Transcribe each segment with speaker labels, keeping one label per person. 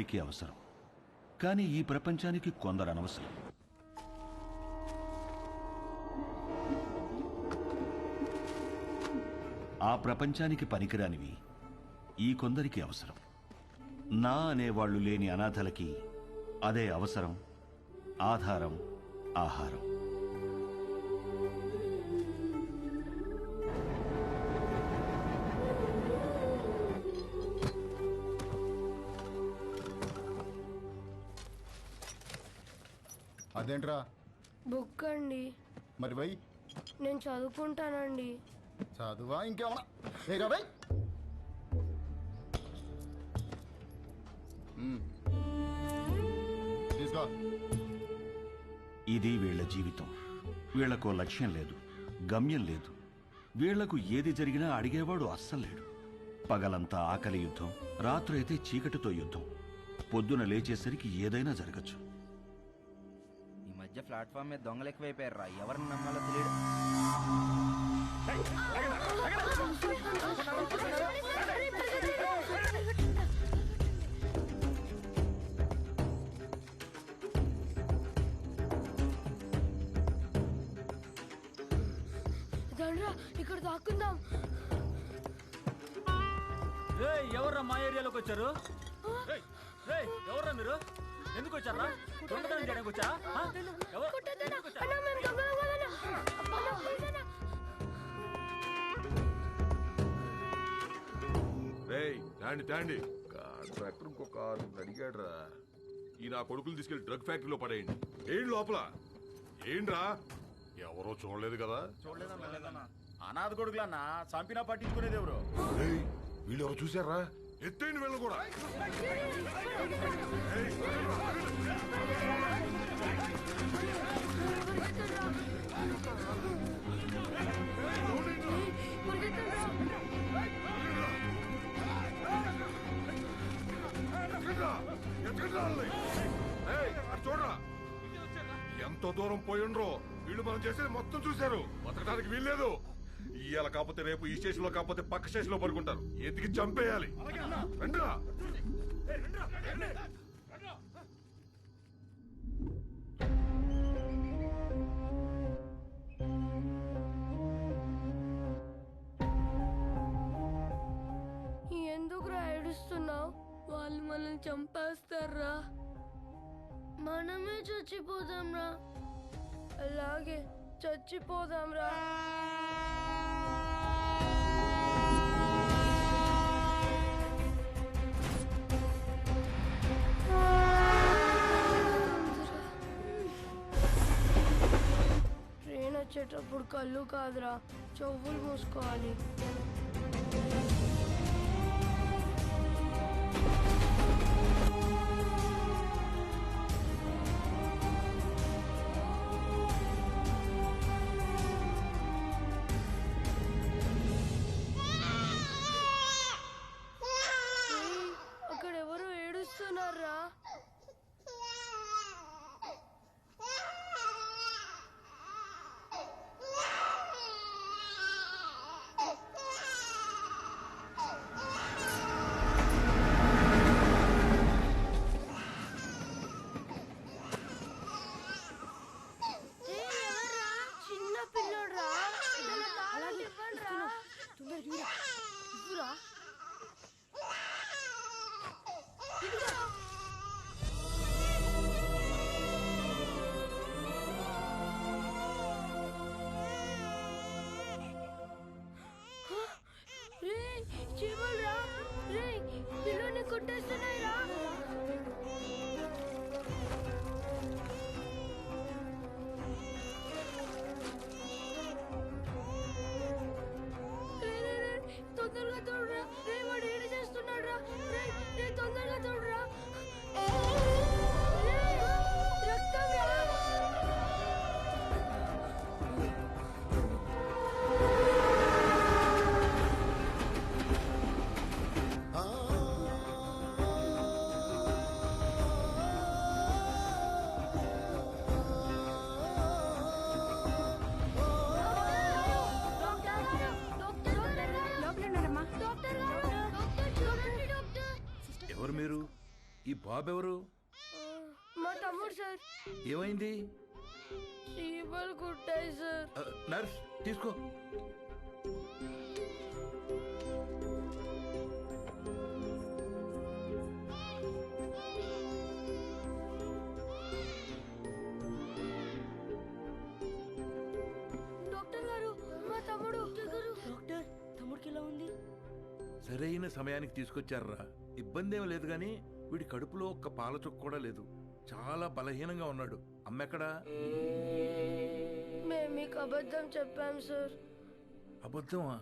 Speaker 1: కొందరికి అవసరం. కానీ ఈ ప్రపంచానికి కొందరు అనవసరం. ఆ ప్రపంచానికి పనికిరానివి ఈ కొందరికి అవసరం. నా అనేవాళ్లు లేని అనాథలకి అదే అవసరం, ఆధారం, ఆహారం.
Speaker 2: అదేంట్రా?
Speaker 3: బుక్ అండి.
Speaker 2: మరి వై?
Speaker 3: నేను చదువుకుంటానండి.
Speaker 2: చదువా ఇంకేమన్నా? ఏ రాబై, తీసుకో.
Speaker 1: ఇది వీళ్ల జీవితం. వీళ్లకో లక్ష్యం లేదు, గమ్యం లేదు. వీళ్లకు ఏది జరిగినా అడిగేవాడు అస్సలు లేడు. పగలంతా ఆకలి యుద్ధం, రాత్రైతే చీకటితో యుద్ధం. పొద్దున లేచేసరికి ఏదైనా జరగచ్చు.
Speaker 4: ఈ మధ్య ప్లాట్ఫామ్ మీద దొంగలు ఎక్కువైపోయారు. ఎవరిని నమ్మాలో తెలియదు.
Speaker 3: ఇక్కడ దాక్కుందాం.
Speaker 5: ఎవర్రా మా ఏరియాలోకి వచ్చారు? ఎవర్రా మీరు? ఎందుకు వచ్చారా? దొంగతనం చేయడానికి వచ్చా?
Speaker 6: తాండి కాంట్రాక్టర్ ఇంకో కారు అడిగాడు రా. ఈ నా కొడుకులు తీసుకెళ్లి డ్రగ్ ఫ్యాక్టరీలో పడేయండి. ఏంటి లోపల? ఏంట్రా? ఎవరో చూడలేదు కదా?
Speaker 4: చూడలేదన్నా. అనాథ కొడుకులన్నా చంపినా పట్టించుకునేది ఎవరు?
Speaker 6: వీళ్ళు ఎవరు చూసారా? ఎత్తేయండి వీళ్ళు కూడా. చూడరా ఎంతో దూరం పోయిండ్రో. వీళ్ళు మనం చేసేది మొత్తం చూశారు. బతకడానికి వీల్లేదు. ఇవాళ కాకపోతే రేపు ఈ స్టేషన్ లో కాకపోతే పక్క స్టేషన్ లో పడుకుంటారు. ఎత్తికి చంపేయాలి. రండిరా.
Speaker 3: ఎందుకురా ఏడుస్తున్నావు? వాళ్ళు మనల్ని చంపేస్తారా? మనమే చచ్చిపోదాంరా. అలాగే చచ్చిపోదాంరా. ట్రైన్ వచ్చేటప్పుడు కళ్ళు కాదురా, చెవులు మూసుకోవాలి.
Speaker 7: బాబెవరు?
Speaker 3: మా తమ్ముడు సార్.
Speaker 7: ఏమైంది?
Speaker 3: చీమలు కుట్టాయి సార్.
Speaker 7: నర్స్ తీసుకో.
Speaker 3: డాక్టర్ గారు మా తమ్ముడు. డాక్టర్ తమ్ముడికి ఎలా ఉంది?
Speaker 7: సరైన సమయానికి తీసుకొచ్చారా. ఇబ్బంది ఏం లేదు గాని వీడి కడుపులో ఒక్క పాల చుక్క కూడా లేదు. చాలా బలహీనంగా ఉన్నాడు. అమ్మెక్కడా?
Speaker 3: మేము మీకు అబద్ధం చెప్పాం సార్.
Speaker 7: అబద్ధమా?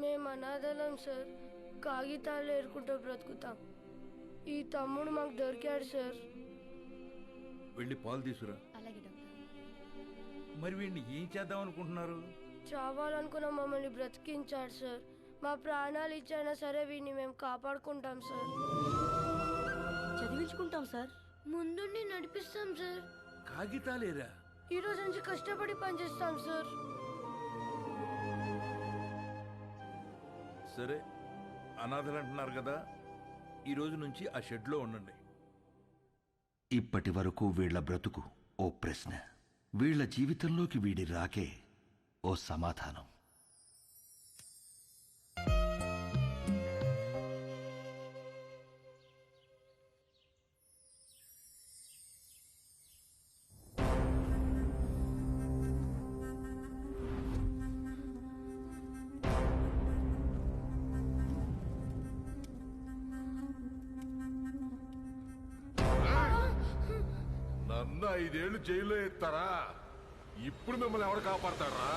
Speaker 3: మేము అనాథలం సార్. కాగితాలు ఏరుకుంటూ బ్రతుకుతాం. ఈ తమ్ముడు మాకు దొరికాడు సార్.
Speaker 7: వెళ్ళి పాలు తీసుకురా. మరి వీడిని ఏం చేద్దాం అనుకుంటున్నారు?
Speaker 3: చావాలనుకున్న మమ్మల్ని బ్రతికించాడు సార్. మా ప్రాణాలు ఇచ్చైనా సరే వీడిని మేము కాపాడుకుంటాం సార్. చదివించుకుంటాం సార్. ముందుండి నడిపిస్తాం సార్.
Speaker 7: కాగితాలేరా?
Speaker 3: ఈ రోజు నుంచి కష్టపడి పనిచేస్తాం సార్.
Speaker 7: సరే, అనాథలు అంటున్నారు కదా, ఈ రోజు నుంచి ఆ షెడ్లో ఉండండి.
Speaker 1: ఇప్పటి వరకు వీళ్ల బ్రతుకు ఓ ప్రశ్న, వీళ్ల జీవితంలోకి వీడి రాకే ఓ సమాధానం.
Speaker 6: నన్ను 5 ఏళ్ళు జైల్లో ఎత్తారా? ఇప్పుడు మిమ్మల్ని ఎవరు కాపాడతారా?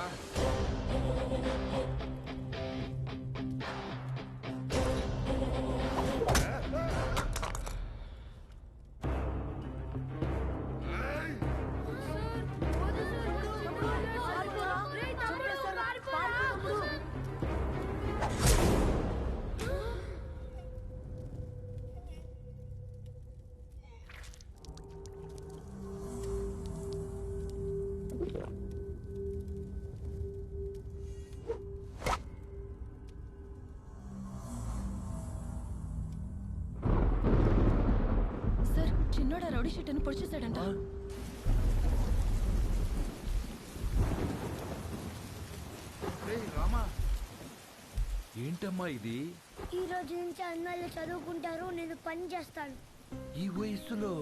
Speaker 8: సార్, చిన్నోడ రౌడీ షీట్ను పొడిచేశాడంట.
Speaker 7: రామా, ఏంటమ్మా ఇది?
Speaker 3: ఈ రోజు నుంచి అన్నయ్యలు చదువుకుంటారు, నేను పని చేస్తాను.
Speaker 7: ఈ వయస్సులో?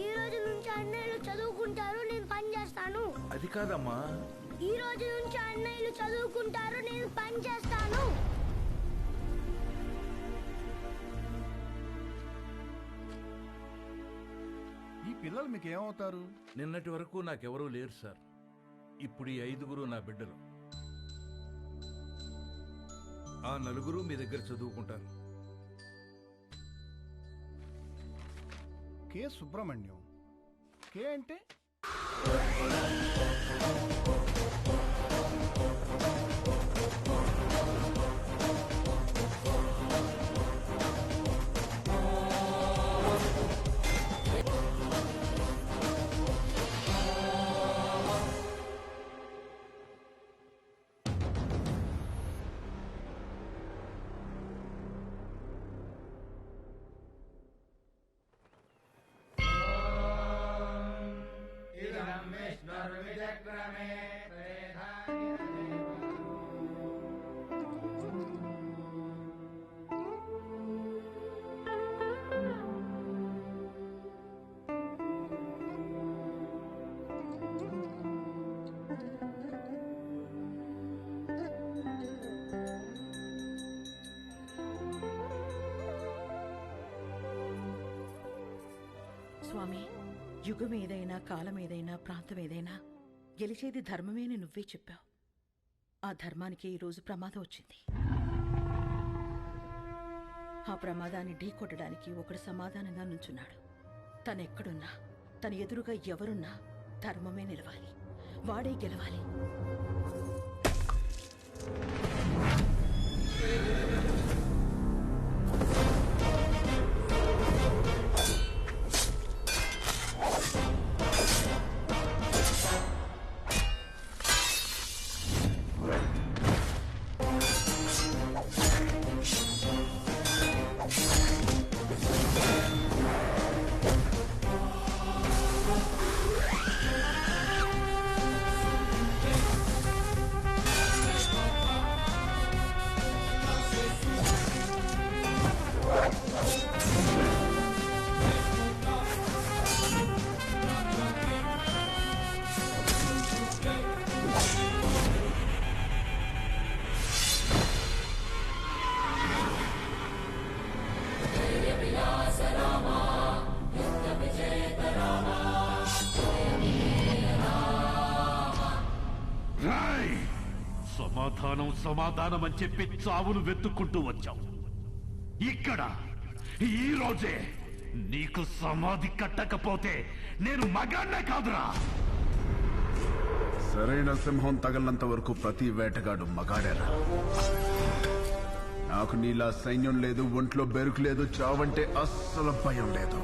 Speaker 3: ఈ రోజు నుంచి అన్నయ్యలు చదువుకుంటారు, నేను పని చేస్తాను.
Speaker 7: అది కాదమ్మా.
Speaker 3: ఈ రోజు నుంచి అన్నయ్యలు చదువుకుంటారు, నేను పని చేస్తాను.
Speaker 2: ఈ పిల్లలు మీకు ఏమవుతారు?
Speaker 7: నిన్నటి వరకు నాకెవరూ లేరు సార్. ఇప్పుడు ఈ 5గురు నా బిడ్డలు. ఆ 4 మీ దగ్గర చదువుకుంటారు.
Speaker 2: కే సుబ్రహ్మణ్యం. కే అంటే
Speaker 8: స్వామి, యుగం ఏదైనా, కాలం ఏదైనా, ప్రాంతం ఏదైనా గెలిచేది ధర్మమే అని నువ్వే చెప్పావు. ఆ ధర్మానికి ఈరోజు ప్రమాదం వచ్చింది. ఆ ప్రమాదాన్ని ఢీకొట్టడానికి ఒకడు సమాధానంగా నుంచున్నాడు. తనెక్కడున్నా, తన ఎదురుగా ఎవరున్నా ధర్మమే నిలవాలి, వాడే గెలవాలి.
Speaker 9: సమాధానం సమాధానం అని చెప్పి చావును వెతుక్కుంటూ వచ్చావు. ఇక్కడ ఈ రోజే నీకు సమాధి కట్టకపోతే నేను మగాన్నే కాదురా.
Speaker 2: సరైన సింహం తగలంత వరకు ప్రతి వేటగాడు మగాడేరా. నాకు నీలా సైన్యం లేదు, ఒంట్లో బెరుకు లేదు, చావంటే అస్సలు భయం లేదు.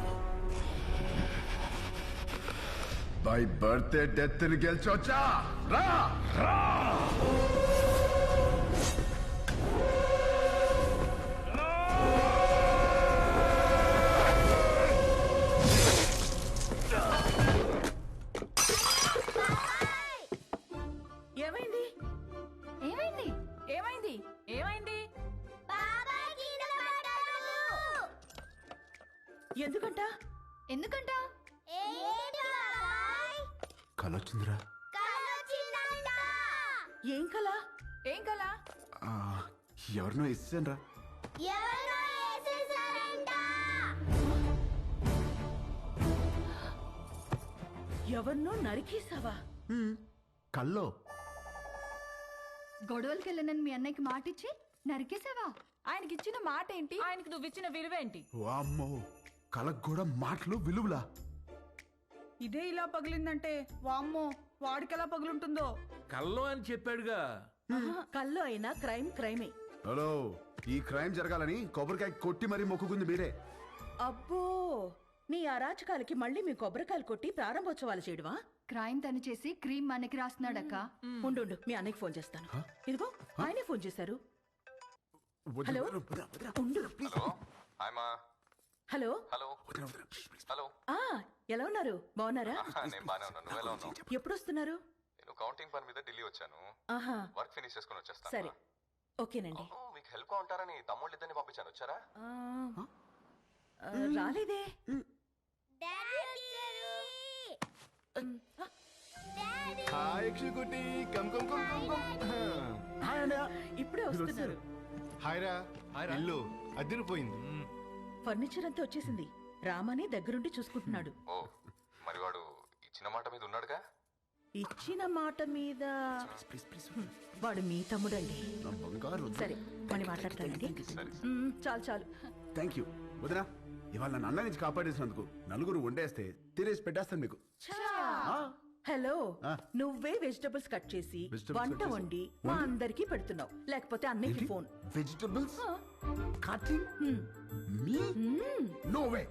Speaker 2: బై బర్త్డే డెత్ ని గెలిచొచ్చా రా.
Speaker 8: ఏమైంది
Speaker 10: ఏమైంది ఏమైంది ఏమైంది?
Speaker 8: ఎందుకంట
Speaker 10: ఎందుకంట?
Speaker 2: కలొచ్చిందిరా.
Speaker 8: ఏం కల?
Speaker 10: ఏం కల?
Speaker 2: ఎవరినో ఇస్తాను రా.
Speaker 8: ఎవరినో నరికేసావా?
Speaker 2: కల్లో
Speaker 10: గొడవలకి వెళ్ళనని మీ అన్నయ్యకి మాటిచ్చి నరికేసావా? ఆయనకి ఇచ్చిన మాట ఏంటి? ఆయనకి నువ్వు ఇచ్చిన విలువేంటి?
Speaker 2: వామ్మో, కలకు కూడా మాటలు విలువలా.
Speaker 10: ఇదే ఇలా పగిలిందంటే వామ్మో వాడికెలా పగులుంటుందో.
Speaker 7: కల్లో అని చెప్పాడుగా.
Speaker 8: కల్లో అయినా క్రైమ్ క్రైమే.
Speaker 2: హలో, ఈ క్రైమ్ జరగాలని కొబ్బరికాయ కొట్టి మరీ మొక్కుకుంది మీరే.
Speaker 8: అబ్బో, నీ అరాచకాలకి మళ్ళీ మీ కొబ్బరికాయలు కొట్టి ప్రారంభోత్సవాలు చేయడమా?
Speaker 10: క్రైమ్ తను చేసి క్రీమ్ మనకి రాస్తున్నాడక్క.
Speaker 8: ఉండు మీ అన్నయ్యకి ఫోన్ చేస్తాను. ఇదిగో ఆయనే ఫోన్ చేశారు. హలో ఉండు. హలో
Speaker 11: హలో
Speaker 8: ఆ ఎలా ఉన్నారు? బాగున్నారా?
Speaker 11: నేను బానే ఉన్నాను. నువ్వు ఎలా ఉన్నావు?
Speaker 8: ఎప్పుడు వస్తున్నారు?
Speaker 11: నేను కౌంటింగ్ పని మీద ఢిల్లీ వచ్చాను.
Speaker 8: ఆహా,
Speaker 11: వర్క్ ఫినిష్ చేసుకుని వచ్చేస్తాను.
Speaker 8: సరే ఓకేనండి.
Speaker 11: మీకు హెల్ప్ గా ఉంటారని తమ్ముళ్ళు ఇద్దరిని పంపించాను. వచ్చారా?
Speaker 8: రాలేదే. ఇప్పుడే వస్తున్నారు.
Speaker 2: హాయ్రా. ఇల్లు అదిరిపోయింది.
Speaker 8: ఫర్నిచర్ అంతా వచ్చేసింది. రామని దగ్గరుండి చూసుకుంటున్నాడు.
Speaker 11: ఓ, మరి వాడు ఇచ్చిన మాట మీద ఉన్నాడుగా?
Speaker 8: ఇచ్చిన మాట మీద వాడు మీ తమ్ముడండి. సరే మళ్ళీ మాట్లాడతానండి. చాలు చాలు.
Speaker 2: థ్యాంక్ యూ వదినా. ఇవాళ నన్ను అన్న నుంచి కాపాడేసినందుకు నలుగురు వండేస్తే తినేసి పెట్టేస్తాను మీకు.
Speaker 8: హలో, నువ్వే వెజిటబుల్స్ కట్ చేసి వంట వండి మా అందరికి పెడుతున్నావు. లేకపోతే అన్నయ్యకి phone.
Speaker 2: Vegetables cutting me? No వే.